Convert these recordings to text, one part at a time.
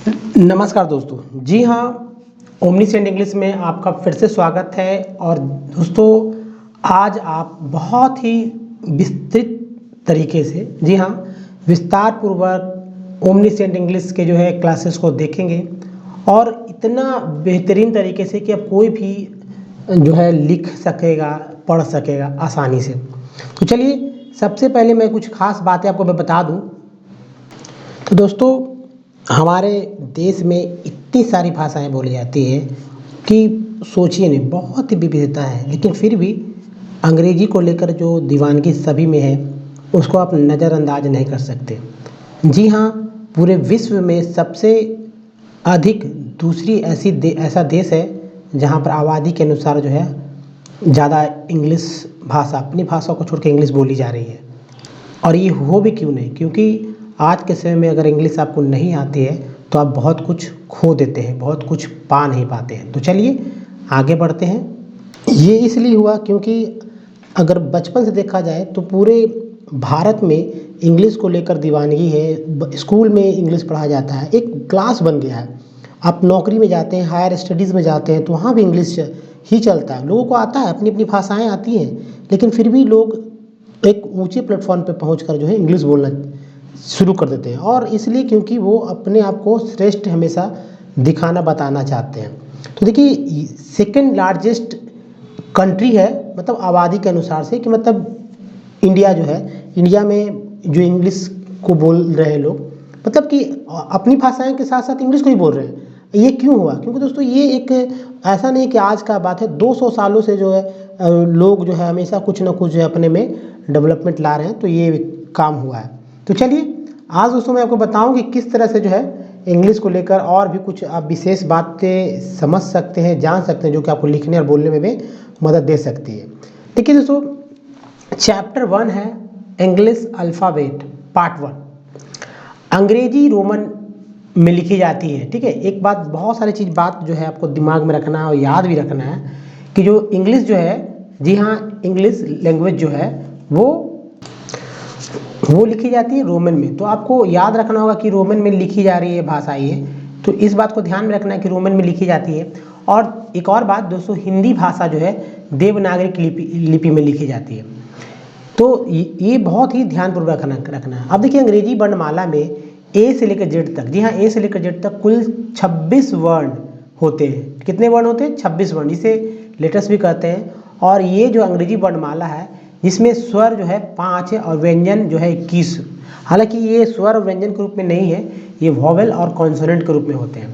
नमस्कार दोस्तों। जी हाँ, ओमनीसेंट इंग्लिश में आपका फिर से स्वागत है। और दोस्तों, आज आप बहुत ही विस्तृत तरीके से, जी हाँ, विस्तार पूर्वक ओमनीसेंट इंग्लिश के जो है क्लासेस को देखेंगे और इतना बेहतरीन तरीके से कि अब कोई भी जो है लिख सकेगा, पढ़ सकेगा आसानी से। तो चलिए, सबसे पहले मैं कुछ खास बातें आपको मैं बता दूं। तो दोस्तों, हमारे देश में इतनी सारी भाषाएं बोली जाती है कि सोचिए नहीं, बहुत ही विविधता है। लेकिन फिर भी अंग्रेजी को लेकर जो दीवानगी सभी में है, उसको आप नज़रअंदाज नहीं कर सकते। जी हाँ, पूरे विश्व में सबसे अधिक दूसरी ऐसा देश है जहाँ पर आबादी के अनुसार जो है ज़्यादा इंग्लिश भाषा, अपनी भाषा को छोड़ के इंग्लिश बोली जा रही है। और ये हो भी क्यों नहीं, क्योंकि आज के समय में अगर इंग्लिश आपको नहीं आती है तो आप बहुत कुछ खो देते हैं, बहुत कुछ पा नहीं पाते हैं। तो चलिए आगे बढ़ते हैं। ये इसलिए हुआ क्योंकि अगर बचपन से देखा जाए तो पूरे भारत में इंग्लिश को लेकर दीवानगी है। स्कूल में इंग्लिश पढ़ाया जाता है, एक क्लास बन गया है। आप नौकरी में जाते हैं, हायर स्टडीज़ में जाते हैं तो वहाँ भी इंग्लिश ही चलता है। लोगों को आता है, अपनी अपनी भाषाएँ आती हैं, लेकिन फिर भी लोग एक ऊंचे प्लेटफॉर्म पे पहुंचकर जो है इंग्लिश बोलना शुरू कर देते हैं। और इसलिए क्योंकि वो अपने आप को श्रेष्ठ हमेशा दिखाना, बताना चाहते हैं। तो देखिए, सेकंड लार्जेस्ट कंट्री है, मतलब आबादी के अनुसार से, कि मतलब इंडिया जो है, इंडिया में जो इंग्लिश को बोल रहे लोग, मतलब कि अपनी भाषाएं के साथ साथ इंग्लिश को ही बोल रहे हैं। ये क्यों हुआ? क्योंकि दोस्तों, ये एक ऐसा नहीं कि आज का बात है, 200 सालों से जो है लोग जो है हमेशा कुछ ना कुछ अपने में डेवलपमेंट ला रहे हैं, तो ये काम हुआ है। तो चलिए, आज दोस्तों मैं आपको बताऊं कि किस तरह से जो है इंग्लिश को लेकर और भी कुछ आप विशेष बातें समझ सकते हैं, जान सकते हैं, जो कि आपको लिखने और बोलने में भी मदद दे सकती है। देखिए दोस्तों, चैप्टर 1 है इंग्लिश अल्फ़ाबेट पार्ट 1। अंग्रेजी रोमन में लिखी जाती है। ठीक है, एक बात, बहुत सारी बात जो है आपको दिमाग में रखना है और याद भी रखना है कि जो इंग्लिश जो है, जी हाँ, इंग्लिश लैंग्वेज जो है वो लिखी जाती है रोमन में। तो आपको याद रखना होगा कि रोमन में लिखी जा रही है भाषा ये, तो इस बात को ध्यान में रखना है कि रोमन में लिखी जाती है। और एक और बात दोस्तों, हिंदी भाषा जो है देवनागरी लिपि में लिखी जाती है। तो ये बहुत ही ध्यानपूर्वक रखना है। अब देखिए, अंग्रेजी वर्णमाला में ए से लेकर जेड तक, जी हाँ, ए से लेकर जेड तक कुल 26 वर्ण होते हैं। कितने वर्ण होते हैं? 26 वर्ण, इसे लेटर्स भी कहते हैं। और ये जो अंग्रेजी वर्णमाला है, जिसमें स्वर जो है 5 है और व्यंजन जो है 21। हालांकि ये स्वर और व्यंजन के रूप में नहीं है, ये वॉवेल और कॉन्सोनेंट के रूप में होते हैं।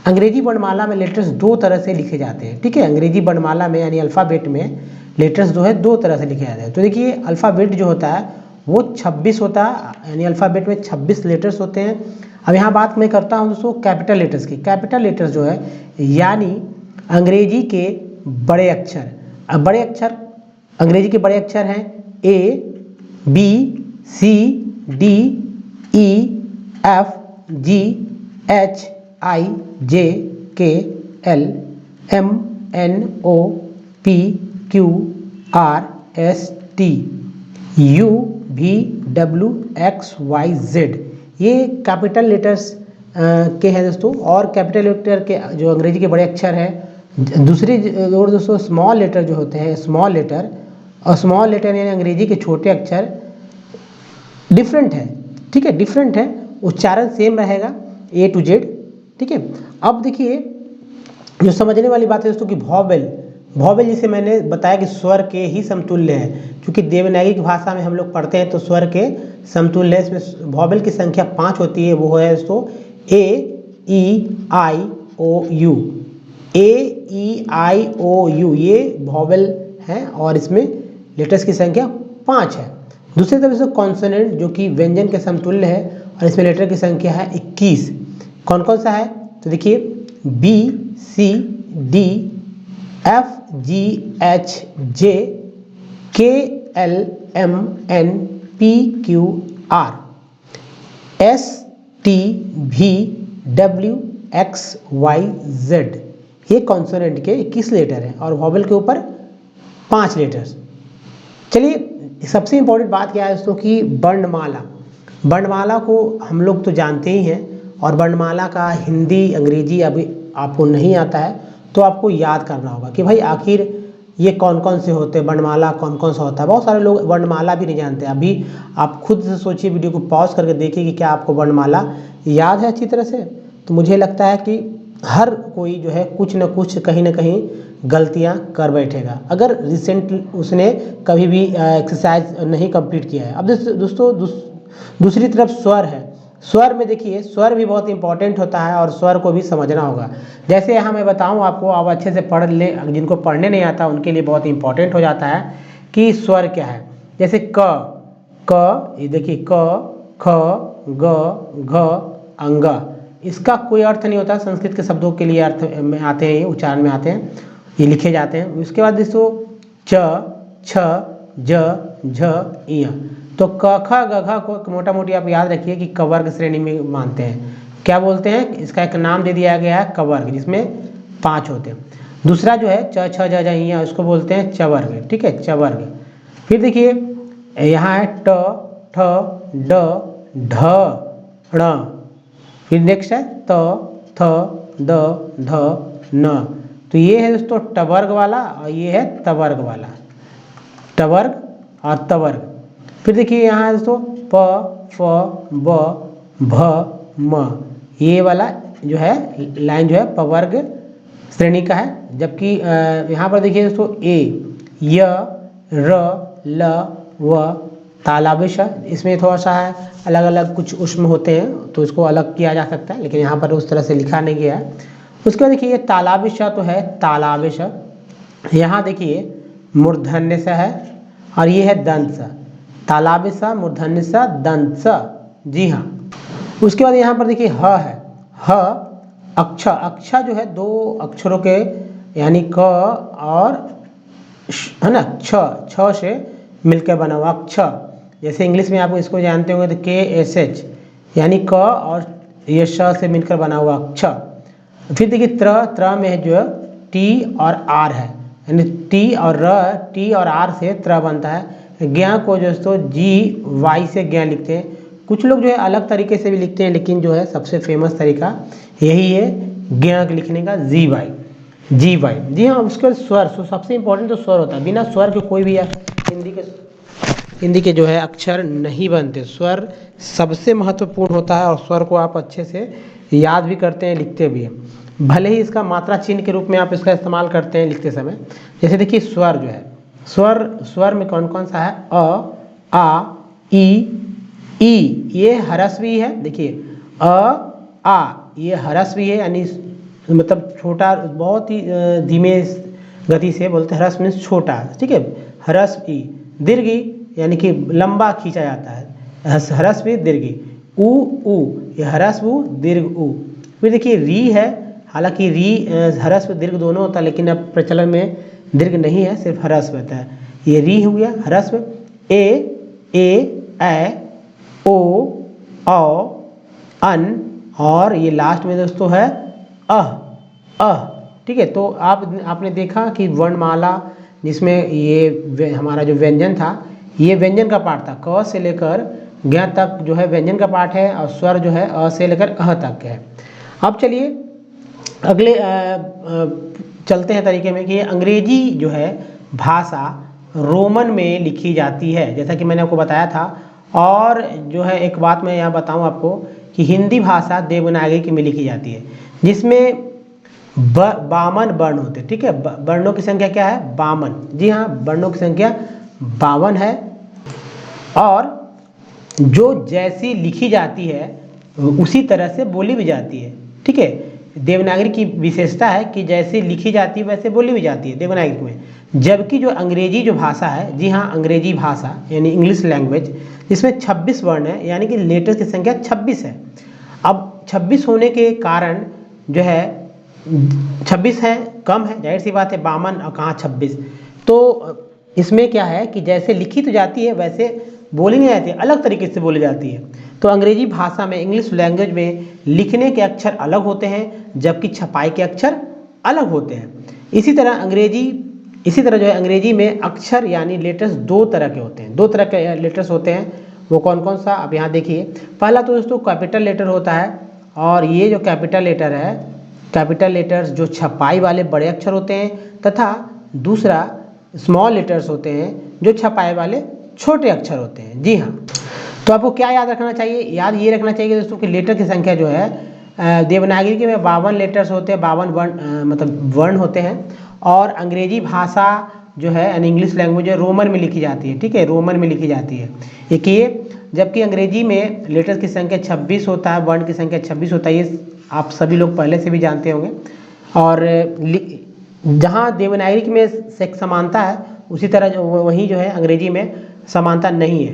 अंग्रेजी वर्णमाला में लेटर्स 2 तरह से लिखे जाते हैं। ठीक है, अंग्रेजी वर्णमाला में यानी अल्फ़ाबेट में लेटर्स जो है 2 तरह से लिखे जाते हैं। तो देखिए, अल्फ़ाबेट जो होता है वो 26 होता है, यानी अल्फ़ाबेट में 26 लेटर्स होते हैं। अब यहाँ बात मैं करता हूँ दोस्तों कैपिटल लेटर्स की। कैपिटल लेटर्स जो है यानी अंग्रेजी के बड़े अक्षर। अब बड़े अक्षर, अंग्रेजी के बड़े अक्षर हैं A, B, C, D, E, F, G, H, I, J, K, L, M, N, O, P, Q, R, S, T, U, V, W, X, Y, Z। ये कैपिटल लेटर्स के हैं दोस्तों। और कैपिटल लेटर के जो अंग्रेजी के बड़े अक्षर हैं, दूसरी और दोस्तों स्मॉल लेटर जो होते हैं, स्मॉल लेटर और स्मॉल लेटर यानी अंग्रेजी के छोटे अक्षर डिफरेंट है। ठीक है, डिफरेंट है, उच्चारण सेम रहेगा A to Z। ठीक है, अब देखिए, जो समझने वाली बात है दोस्तों कि वॉवेल जिसे मैंने बताया कि स्वर के ही समतुल्य है, क्योंकि देवनागरी की भाषा में हम लोग पढ़ते हैं तो स्वर के समतुल्य है। इसमें वॉवेल की संख्या 5 होती है। वो है दोस्तों A, E, I, O, U। A, E, I, O, U ये वॉवेल हैं और इसमें लेटर्स की संख्या 5 है। दूसरी तरफ से कॉन्सोनेंट जो कि व्यंजन के समतुल्य है और इसमें लेटर की संख्या है 21। कौन कौन सा है? तो देखिए, B, C, D, F, G, H, J, K, L, M, N, P, Q, R, S, T, V, W, X, Y, Z। ये कॉन्सोनेंट के 21 लेटर हैं और वॉवेल के ऊपर 5 लेटर्स। चलिए, सबसे इम्पोर्टेंट बात क्या है दोस्तों कि वर्णमाला। वर्णमाला को हम लोग तो जानते ही हैं, और वर्णमाला का हिंदी अंग्रेजी अभी आपको नहीं आता है तो आपको याद करना होगा कि भाई आखिर ये कौन कौन से होते हैं, वर्णमाला कौन कौन सा होता है। बहुत सारे लोग वर्णमाला भी नहीं जानते। अभी आप खुद से सोचिए, वीडियो को पॉज करके देखिए कि क्या आपको वर्णमाला याद है अच्छी तरह से। तो मुझे लगता है कि हर कोई जो है कुछ न कुछ कहीं ना कहीं गलतियां कर बैठेगा अगर रिसेंटली उसने कभी भी एक्सरसाइज नहीं कंप्लीट किया है। अब दोस्तों दूसरी तरफ स्वर है। स्वर में देखिए, स्वर भी बहुत इंपॉर्टेंट होता है और स्वर को भी समझना होगा। जैसे यहाँ मैं बताऊँ आपको, आप अच्छे से पढ़ ले, जिनको पढ़ने नहीं आता उनके लिए बहुत इंपॉर्टेंट हो जाता है कि स्वर क्या है। जैसे क, ये देखिए क, ख, ग, घ, अंग, इसका कोई अर्थ नहीं होता। संस्कृत के शब्दों के लिए अर्थ में आते हैं, ये उच्चारण में आते हैं, ये लिखे जाते हैं। उसके बाद दोस्तों च, छ, ज, झ, इय। तो क, ख, ग, घ को मोटा मोटी आप याद रखिए कि कवर्ग श्रेणी में मानते हैं। क्या बोलते हैं, इसका एक नाम दे दिया गया है कवर्ग, जिसमें 5 होते हैं। दूसरा जो है च, छ, ज, झ, इय, उसको बोलते हैं चवर्ग। ठीक है, चवर्ग। फिर देखिए यहाँ है ट, ठ, ड, ढ, ण। फिर नेक्स्ट है त, थ, द, ध, न। तो ये है दोस्तों टवर्ग वाला और ये है तवर्ग वाला, टवर्ग और तवर्ग। फिर देखिए यहाँ है दोस्तों प, फ, ब, भ, म। ये वाला जो है लाइन जो है पवर्ग श्रेणी का है। जबकि यहाँ पर देखिए दोस्तों ए, य, र, ल, व, तालाबिश। इसमें थोड़ा सा है अलग अलग कुछ ऊष्म होते हैं तो इसको अलग किया जा सकता है, लेकिन यहाँ पर उस तरह से लिखा नहीं गया है। उसके बाद देखिए ये तालाबिश तो है तालाबिश। यहाँ देखिए मूर्धन्य सा है और ये है दंत सा, तालाबिश, मूर्धन्य सा, दंत सा। जी हाँ। उसके बाद यहाँ पर देखिए ह है, ह अक्ष। अक्ष जो है 2 अक्षरों के यानी क और है ना छ से मिलकर बना हुआ अक्ष। जैसे इंग्लिश में आप इसको जानते होंगे तो KSH यानी क और ये श से मिलकर बना हुआ अक्ष। फिर देखिए त्र में जो है T और R है, यानी T और R से त्र बनता है। ज्ञ को दोस्तों GY से ज्ञ लिखते हैं। कुछ लोग जो है अलग तरीके से भी लिखते हैं, लेकिन जो है सबसे फेमस तरीका यही है ज्ञ लिखने का, GY। जी हाँ। उसके बाद स्वर, सबसे इंपॉर्टेंट तो स्वर होता है। बिना स्वर के कोई भी हिंदी के जो है अक्षर नहीं बनते। स्वर सबसे महत्वपूर्ण होता है और स्वर को आप अच्छे से याद भी करते हैं, लिखते भी हैं। भले ही इसका मात्रा चिन्ह के रूप में आप इसका इस्तेमाल करते हैं लिखते समय। जैसे देखिए स्वर जो है, स्वर में कौन कौन सा है, अ, आ, ई, ये ह्रस्वी है। देखिए आ, ये ह्रस्वी है, यानी मतलब छोटा, बहुत ही धीमे गति से बोलते हैं। ह्रस्व मीन्स छोटा, ठीक है, ह्रस्व ई। दीर्घ यानी कि लंबा खींचा जाता है, ह्रस्व दीर्घ। उ, ये ह्रस्व उ, दीर्घ उ। फिर देखिए री है, हालांकि री ह्रस्व दीर्घ दोनों होता है, लेकिन अब प्रचलन में दीर्घ नहीं है, सिर्फ ह्रस्व होता है। ये री हो गया ह्रस्व। ए, ओ, औ, अन, और ये लास्ट में दोस्तों है अह। ठीक है। तो आपने देखा कि वर्णमाला जिसमें ये हमारा जो व्यंजन था, ये व्यंजन का पार्ट था। क से लेकर ज्ञ तक जो है व्यंजन का पार्ट है और स्वर जो है अ से लेकर अह तक है। अब चलिए अगले चलते हैं तरीके में कि अंग्रेजी जो है भाषा रोमन में लिखी जाती है, जैसा कि मैंने आपको बताया था। और जो है एक बात मैं यहाँ बताऊँ आपको कि हिंदी भाषा देवनागरी में लिखी जाती है, जिसमें 52 वर्ण होते हैं। ठीक है, वर्णों की संख्या क्या है, 52। जी हाँ, वर्णों की संख्या 52 है। और जो जैसी लिखी जाती है उसी तरह से बोली भी जाती है। ठीक है, देवनागरी की विशेषता है कि जैसे लिखी जाती है वैसे बोली भी जाती है देवनागरी में। जबकि जो अंग्रेजी जो भाषा है, जी हाँ, अंग्रेजी भाषा यानी इंग्लिश लैंग्वेज, जिसमें 26 वर्ण है, यानी कि लेटर्स की संख्या 26 है। अब 26 होने के कारण जो है 26 है, कम है, जाहिर सी बात है, 52 और कहाँ 26। तो इसमें क्या है कि जैसे लिखी तो जाती है वैसे बोली नहीं जाती है, अलग तरीके से बोली जाती है। तो अंग्रेजी भाषा में, इंग्लिश लैंग्वेज में लिखने के अक्षर अलग होते हैं, जबकि छपाई के अक्षर अलग होते हैं। इसी तरह जो है अंग्रेजी में अक्षर यानी लेटर्स 2 तरह के होते हैं। 2 तरह के लेटर्स होते हैं। वो कौन कौन सा, आप यहाँ देखिए। पहला तो दोस्तों कैपिटल लेटर होता है और ये जो कैपिटल लेटर है, कैपिटल लेटर्स जो छपाई वाले बड़े अक्षर होते हैं, तथा दूसरा स्मॉल लेटर्स होते हैं जो छपाई वाले छोटे अक्षर होते हैं। जी हाँ, तो आपको क्या याद रखना चाहिए? याद ये रखना चाहिए दोस्तों कि लेटर की संख्या जो है देवनागरी के में 52 लेटर्स होते हैं, 52 वर्ण मतलब वर्ण होते हैं। और अंग्रेजी भाषा जो है यानी इंग्लिश लैंग्वेज है रोमन में लिखी जाती है। ठीक है, रोमन में लिखी जाती है। एक ये, जबकि अंग्रेजी में लेटर्स की संख्या 26 होता है, वर्ण की संख्या 26 होता है। ये आप सभी लोग पहले से भी जानते होंगे। और जहाँ देवनागरी में से एक समानता है, उसी तरह वहीं जो है अंग्रेजी में समानता नहीं है।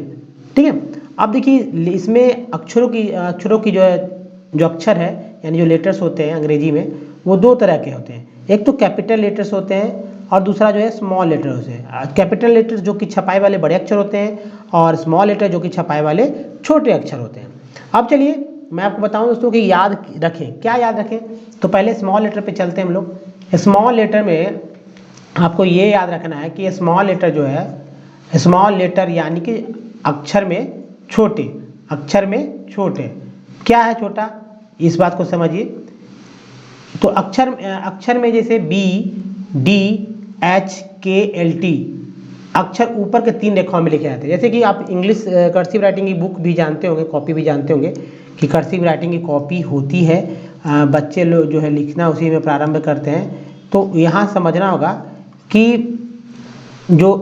ठीक है, अब देखिए इसमें अक्षरों की जो अक्षर है यानी जो लेटर्स होते हैं अंग्रेजी में, वो दो तरह के होते हैं। एक तो कैपिटल लेटर्स होते हैं और दूसरा जो है स्मॉल लेटर्स है। कैपिटल लेटर्स जो कि छपाई वाले बड़े अक्षर होते हैं और स्मॉल लेटर जो कि छपाई वाले छोटे अक्षर होते हैं। अब चलिए मैं आपको बताऊं दोस्तों कि याद रखें, क्या याद रखें। तो पहले स्मॉल लेटर पे चलते हैं हम लोग। स्मॉल लेटर में आपको ये याद रखना है कि स्मॉल लेटर जो है, स्मॉल लेटर यानी कि अक्षर में छोटे, अक्षर में छोटे। क्या है छोटा, इस बात को समझिए। तो अक्षर में जैसे बी, डी, एच, के, एल, टी अक्षर ऊपर के 3 रेखाओं में लिखे जाते हैं। जैसे कि आप इंग्लिश कर्सिव राइटिंग की बुक भी जानते होंगे, कॉपी भी जानते होंगे कि कर्सिव राइटिंग की कॉपी होती है। बच्चे लोग जो है लिखना उसी में प्रारंभ करते हैं। तो यहाँ समझना होगा कि जो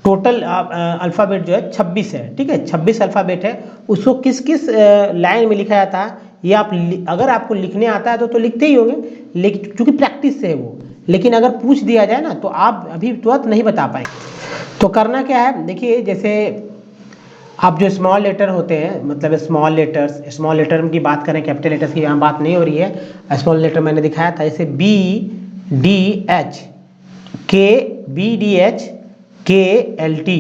टोटल अल्फ़ाबेट जो है 26 है। ठीक है, 26 अल्फ़ाबेट है। उसको किस किस लाइन में लिखा जाता है ये आप अगर आपको लिखने आता है तो लिखते ही होंगे, लेकिन चूँकि प्रैक्टिस से है वो। लेकिन अगर पूछ दिया जाए ना तो आप अभी तुरंत नहीं बता पाएंगे। तो करना क्या है, देखिए जैसे आप जो स्मॉल लेटर होते हैं, मतलब स्मॉल लेटर की बात करें, कैपिटल लेटर्स की यहाँ बात नहीं हो रही है। स्मॉल लेटर मैंने दिखाया था, जैसे बी, डी, एच, के, बी, डी, एच, के, एल, टी,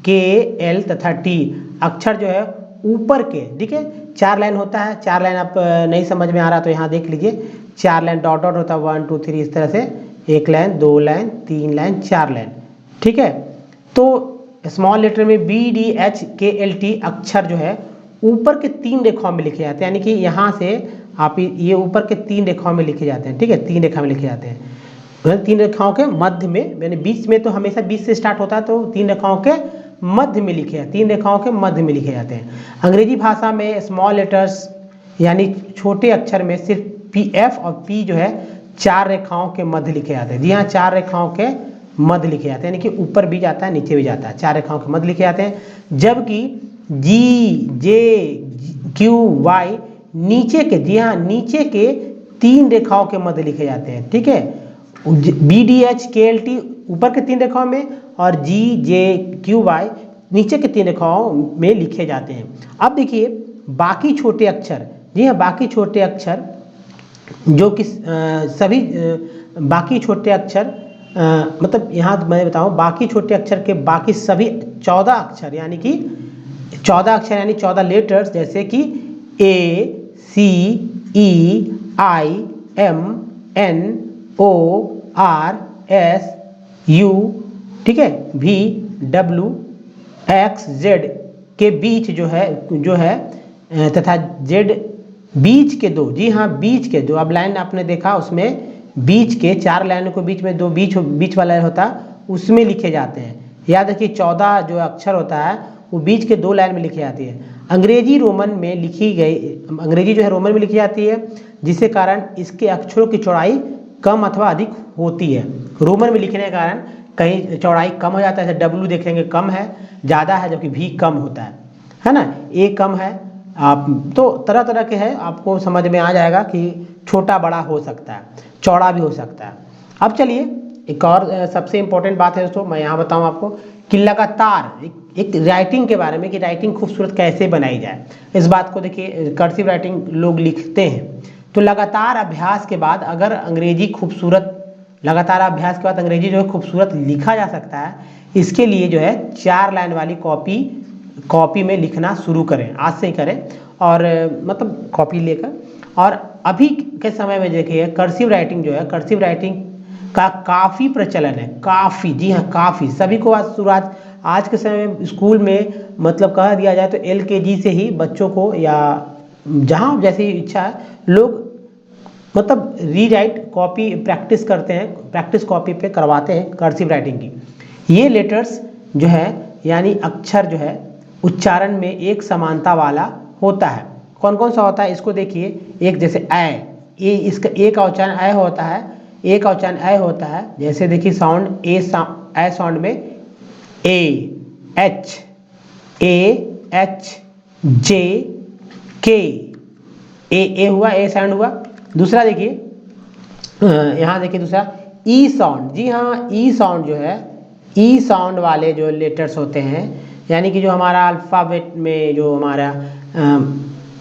के, एल तथा टी अक्षर जो है ऊपर के, ठीक है 4 लाइन होता है। 4 लाइन आप नहीं समझ में आ रहा तो यहाँ देख लीजिए, 4 लाइन डॉट डॉट होता है, 1 2 3 इस तरह से, 1 लाइन, 2 लाइन, 3 लाइन, 4 लाइन। ठीक है, तो स्मॉल लेटर में बी, डी, एच, के, एल, टी अक्षर जो है ऊपर के 3 रेखाओं में लिखे जाते हैं। यानी कि यहाँ से आप ये ऊपर के 3 रेखाओं में लिखे जाते हैं। ठीक है, 3 रेखा में लिखे जाते हैं, 3 रेखाओं के मध्य में, मैंने बीच में तो हमेशा बीच से स्टार्ट होता है, तो 3 रेखाओं के मध्य में लिखे हैं, 3 रेखाओं के मध्य में लिखे जाते हैं। अंग्रेजी भाषा में स्मॉल लेटर्स यानी छोटे अक्षर में सिर्फ पी, एफ और पी जो है 4 रेखाओं के मध्य लिखे जाते हैं। जी हाँ, 4 रेखाओं के मध्य लिखे जाते हैं, यानी कि ऊपर भी जाता है नीचे भी जाता है, 4 रेखाओं के मध्य लिखे जाते हैं। जबकि जी, जे, क्यू, वाई नीचे के, जी हाँ नीचे के 3 रेखाओं के मध्य लिखे जाते हैं। ठीक है, बी, डी, एच, के, एल, टी ऊपर के 3 रेखाओं में और जी, जे, क्यू, वाई नीचे के 3 रेखाओं में लिखे जाते हैं। अब देखिए बाकी छोटे अक्षर, जी हाँ बाकी छोटे अक्षर जो कि सभी बाकी छोटे अक्षर मतलब यहाँ मैं बताऊँ, बाकी छोटे अक्षर के बाकी सभी 14 अक्षर यानी कि 14 अक्षर यानी 14 लेटर्स, जैसे कि A, C, E, I, M, N, O, R, S, U, ठीक है, वी, डब्ल्यू, एक्स, जेड के बीच जो है तथा जेड बीच के 2, जी हाँ बीच के 2, अब लाइन आपने देखा उसमें बीच के 4 लाइनों के बीच में 2 बीच वाला होता है, उसमें लिखे जाते हैं। याद रखिए 14 जो अक्षर होता है वो बीच के 2 लाइन में लिखी जाती है। अंग्रेजी रोमन में लिखी गई, अंग्रेजी जो है रोमन में लिखी जाती है, जिसके कारण इसके अक्षरों की चौड़ाई कम अथवा अधिक होती है। रोमन में लिखने के कारण कहीं चौड़ाई कम हो जाता है, जैसे डब्ल्यू देखेंगे कम है, ज़्यादा है, जबकि भी कम होता है ना, ए कम है। आप तो तरह तरह के हैं, आपको समझ में आ जाएगा कि छोटा बड़ा हो सकता है, चौड़ा भी हो सकता है। अब चलिए एक और सबसे इम्पोर्टेंट बात है दोस्तों, मैं यहाँ बताऊँ आपको कि लगातार एक राइटिंग के बारे में, कि राइटिंग खूबसूरत कैसे बनाई जाए। इस बात को देखिए, कर्सिव राइटिंग लोग लिखते हैं तो लगातार अभ्यास के बाद अगर अंग्रेजी खूबसूरत, लगातार अभ्यास के बाद अंग्रेजी जो है खूबसूरत लिखा जा सकता है, इसके लिए जो है 4 लाइन वाली कॉपी में लिखना शुरू करें, आज से ही करें। और मतलब कॉपी लेकर, और अभी के समय में देखिए कर्सिव राइटिंग जो है, कर्सिव राइटिंग का काफ़ी प्रचलन है, काफ़ी, जी हाँ काफ़ी। सभी को आज के समय में स्कूल में मतलब कह दिया जाए तो LKG से ही बच्चों को, या जहाँ जैसी इच्छा है लोग मतलब रीराइट कॉपी प्रैक्टिस करते हैं, प्रैक्टिस कॉपी पे करवाते हैं कर्सिव राइटिंग की। ये लेटर्स जो है यानी अक्षर जो है उच्चारण में एक समानता वाला होता है। कौन कौन सा होता है इसको देखिए, एक जैसे ए, इसका ए का उच्चारण ए होता है, ए का उच्चारण ए होता है। जैसे देखिए साउंड ए साउंड में ए एच जे के, ए हुआ, ए साउंड हुआ। दूसरा देखिए यहाँ देखिए दूसरा ई साउंड। जी हाँ, ई साउंड जो है, ई साउंड वाले जो लेटर्स होते हैं यानी कि जो हमारा अल्फ़ाबेट में जो हमारा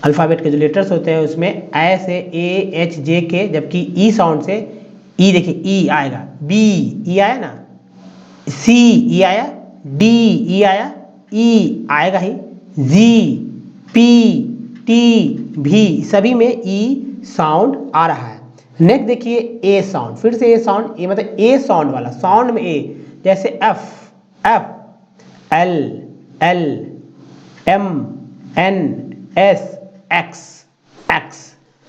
अल्फ़ाबेट के जो लेटर्स होते हैं उसमें ए से ए एच जे के, जबकि ई साउंड से ई देखिए ई आएगा, बी ई आया ना, सी ई आया, डी ई आया, ई आएगा ही, जी पी टी भी, सभी में ई साउंड आ रहा है। नेक्स्ट देखिए ए साउंड, फिर से ए साउंड, ए मतलब ए साउंड वाला, साउंड में ए, जैसे F L M N S X,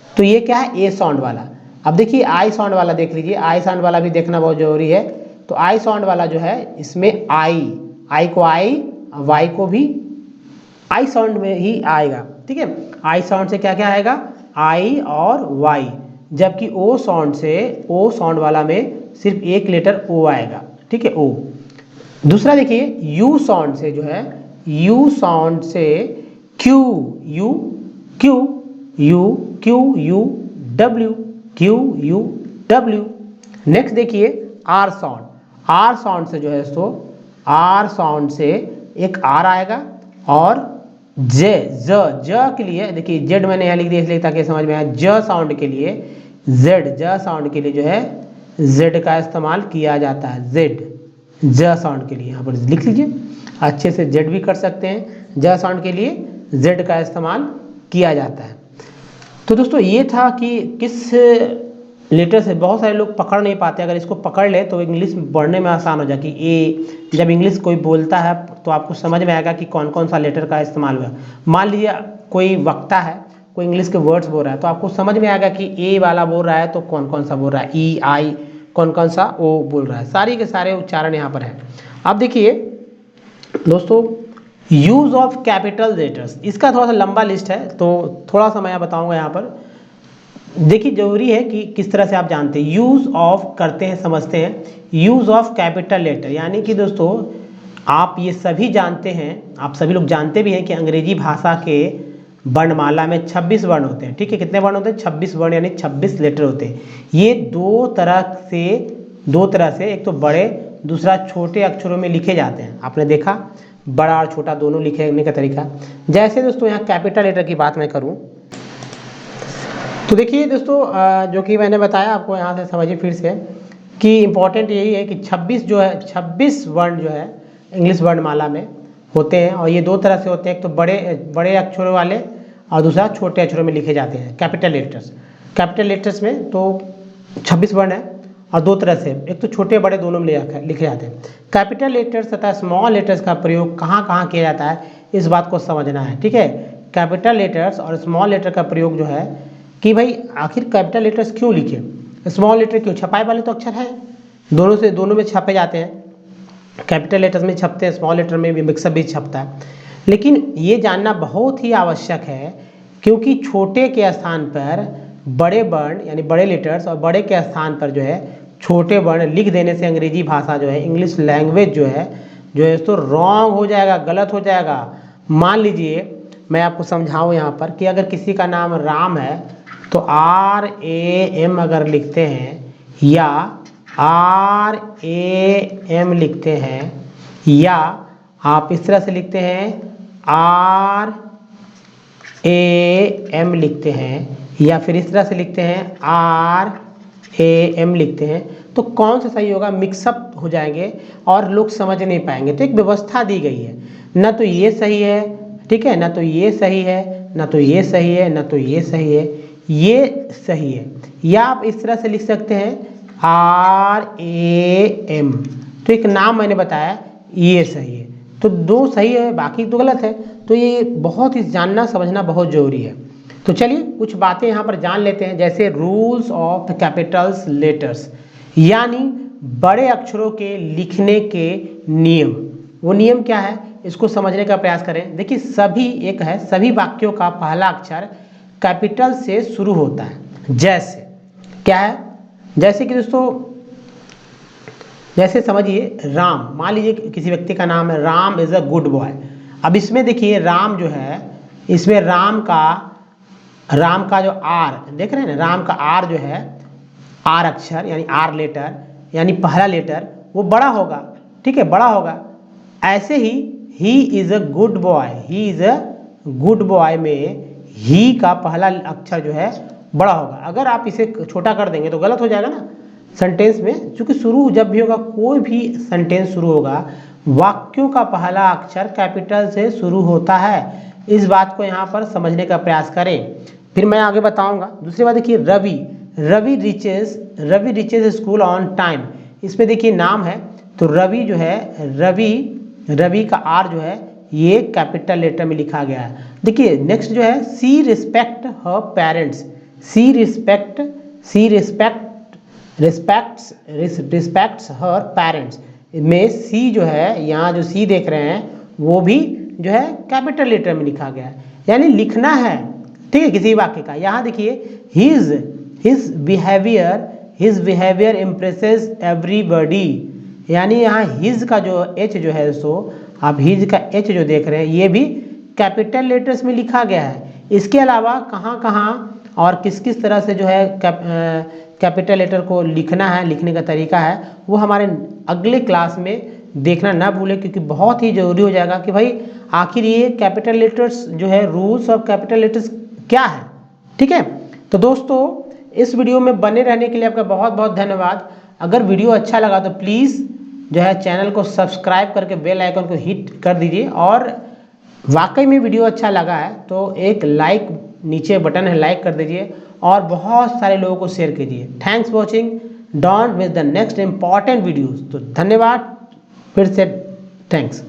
तो ये क्या है, ए साउंड वाला। अब देखिए आई साउंड वाला देख लीजिए, आई साउंड वाला भी देखना बहुत जरूरी है। तो आई साउंड वाला जो है इसमें आई को आई, वाई को भी आई साउंड में ही आएगा, ठीक है। आई साउंड से क्या क्या आएगा, आई और वाई, जबकि ओ साउंड से, ओ साउंड वाला में सिर्फ एक लेटर ओ आएगा, ठीक है, ओ। दूसरा देखिए यू साउंड से जो है, यू साउंड से Q U Q U Q U W Q U W. Next देखिए आर साउंड, आर साउंड से जो है दोस्तों, आर साउंड से एक आर आएगा और जे ज के लिए देखिए जेड मैंने यहाँ लिख दिया इसलिए ताकि समझ में आए, ज साउंड के लिए जेड, ज साउंड के लिए जो है जेड का इस्तेमाल किया जाता है, जेड ज साउंड के लिए यहाँ पर लिख लीजिए, अच्छे से जेड भी कर सकते हैं, ज साउंड के लिए जेड का इस्तेमाल किया जाता है। तो दोस्तों ये था कि किस लेटर से बहुत सारे लोग पकड़ नहीं पाते, अगर इसको पकड़ ले तो इंग्लिश पढ़ने में आसान हो जाए कि ए, जब इंग्लिश कोई बोलता है तो आपको समझ में आएगा कि कौन कौन सा लेटर का इस्तेमाल हुआ। मान लीजिए कोई वक्ता है, कोई इंग्लिश के वर्ड्स बोल रहा है तो आपको समझ में आएगा कि ए वाला बोल रहा है तो कौन कौन सा बोल रहा है, ई आई कौन कौन सा ओ बोल रहा है, सारी के सारे उच्चारण यहाँ पर है। अब देखिए दोस्तों यूज़ ऑफ कैपिटल लेटर्स, इसका थोड़ा सा लंबा लिस्ट है तो थोड़ा सा मैं बताऊँगा यहाँ पर। देखिए जरूरी है कि किस तरह से आप जानते हैं, यूज़ ऑफ करते हैं समझते हैं, यूज़ ऑफ कैपिटल लेटर यानी कि दोस्तों आप ये सभी जानते हैं, आप सभी लोग जानते भी हैं कि अंग्रेजी भाषा के वर्णमाला में 26 वर्ण होते हैं, ठीक है। कितने वर्ण होते हैं, 26 वर्ण यानी 26 लेटर होते हैं। ये दो तरह से एक तो बड़े दूसरा छोटे अक्षरों में लिखे जाते हैं। आपने देखा बड़ा और छोटा दोनों लिखने का तरीका। जैसे दोस्तों यहाँ कैपिटल लेटर की बात मैं करूँ तो देखिए दोस्तों जो कि मैंने बताया आपको, यहाँ से समझिए फिर से कि इम्पॉर्टेंट यही है कि 26 जो है 26 वर्ण जो है इंग्लिश वर्णमाला में होते हैं और ये दो तरह से होते हैं, एक तो बड़े अक्षरों वाले और दूसरा छोटे अक्षरों में लिखे जाते हैं कैपिटल लेटर्स। कैपिटल लेटर्स में तो 26 वर्ण है और दो तरह से, एक तो छोटे बड़े दोनों में लिखे जाते हैं। कैपिटल लेटर्स तथा स्मॉल लेटर्स का प्रयोग कहाँ कहाँ किया जाता है इस बात को समझना है, ठीक है। कैपिटल लेटर्स और स्मॉल लेटर का प्रयोग जो है कि भाई आखिर कैपिटल लेटर्स क्यों लिखे, स्मॉल लेटर क्यों, छपाई वाले तो अक्षर है, दोनों में छपे जाते हैं, कैपिटल लेटर्स में छपते हैं, स्मॉल लेटर में भी मिक्सअप भी छपता है। लेकिन ये जानना बहुत ही आवश्यक है क्योंकि छोटे के स्थान पर बड़े वर्ण यानी बड़े लेटर्स और बड़े के स्थान पर जो है छोटे वर्ण लिख देने से अंग्रेजी भाषा जो है, इंग्लिश लैंग्वेज जो है तो रॉन्ग हो जाएगा, गलत हो जाएगा। मान लीजिए मैं आपको समझाऊं यहाँ पर कि अगर किसी का नाम राम है तो RAM अगर लिखते हैं या RAM लिखते हैं या आप इस तरह से लिखते हैं RAM लिखते हैं या फिर इस तरह से लिखते हैं RAM लिखते हैं, तो कौन सा सही होगा, मिक्सअप हो जाएंगे और लोग समझ नहीं पाएंगे। तो एक व्यवस्था दी गई है, ना तो ये सही है, ठीक है, ना तो ये सही है, ना तो ये सही है, ना तो ये सही है, ये सही है। या आप इस तरह से लिख सकते हैं RAM, तो एक नाम मैंने बताया ये सही है, तो दो सही है बाकी तो गलत है। तो ये बहुत ही जानना समझना बहुत जरूरी है। तो चलिए कुछ बातें यहाँ पर जान लेते हैं, जैसे रूल्स ऑफ कैपिटल्स लेटर्स, यानी बड़े अक्षरों के लिखने के नियम। वो नियम क्या है, इसको समझने का प्रयास करें। देखिए सभी एक है, सभी वाक्यों का पहला अक्षर कैपिटल से शुरू होता है। जैसे क्या है, जैसे कि दोस्तों, जैसे समझिए राम, मान लीजिए किसी व्यक्ति का नाम है Ram is a good boy. अब इसमें देखिए राम जो है, इसमें राम का जो आर देख रहे हैं ना, राम का आर जो है, आर अक्षर यानी आर लेटर यानी पहला लेटर वो बड़ा होगा, ठीक है, बड़ा होगा। ऐसे he is a good boy, he is a good boy में ही का पहला अक्षर जो है बड़ा होगा। अगर आप इसे छोटा कर देंगे तो गलत हो जाएगा ना सेंटेंस में, क्योंकि शुरू जब भी होगा, कोई भी सेंटेंस शुरू होगा, वाक्यों का पहला अक्षर कैपिटल से शुरू होता है। इस बात को यहाँ पर समझने का प्रयास करें, फिर मैं आगे बताऊंगा। दूसरी बात देखिए Ravi reaches school on time. इसमें देखिए नाम है, तो रवि जो है, रवि का आर जो है ये कैपिटल लेटर में लिखा गया है। देखिए नेक्स्ट जो है सी रिस्पेक्ट हर पेरेंट्स, सी रिस्पेक्ट्स हर पेरेंट्स में सी जो है, यहाँ जो सी देख रहे हैं वो भी जो है कैपिटल लेटर में लिखा गया है, यानी लिखना है, ठीक है, किसी वाक्य का। यहाँ देखिए हिज बिहेवियर इम्प्रेसेस एवरीबडी, यानी यहाँ हिज का जो एच जो है, सो आप हिज का एच जो देख रहे हैं ये भी कैपिटल लेटर्स में लिखा गया है। इसके अलावा कहाँ कहाँ और किस किस तरह से जो है कैपिटल लेटर को लिखना है, लिखने का तरीका है, वो हमारे अगले क्लास में देखना ना भूलें, क्योंकि बहुत ही ज़रूरी हो जाएगा कि भाई आखिर ये कैपिटल लेटर्स जो है, रूल्स ऑफ कैपिटल लेटर्स क्या है, ठीक है। तो दोस्तों इस वीडियो में बने रहने के लिए आपका बहुत बहुत धन्यवाद। अगर वीडियो अच्छा लगा तो प्लीज़ जो है चैनल को सब्सक्राइब करके बेल आइकन को हिट कर दीजिए, और वाकई में वीडियो अच्छा लगा है तो एक लाइक, नीचे बटन है लाइक कर दीजिए, और बहुत सारे लोगों को शेयर कीजिए। Thanks for watching, don't miss the next important videos. तो धन्यवाद फिर से, थैंक्स।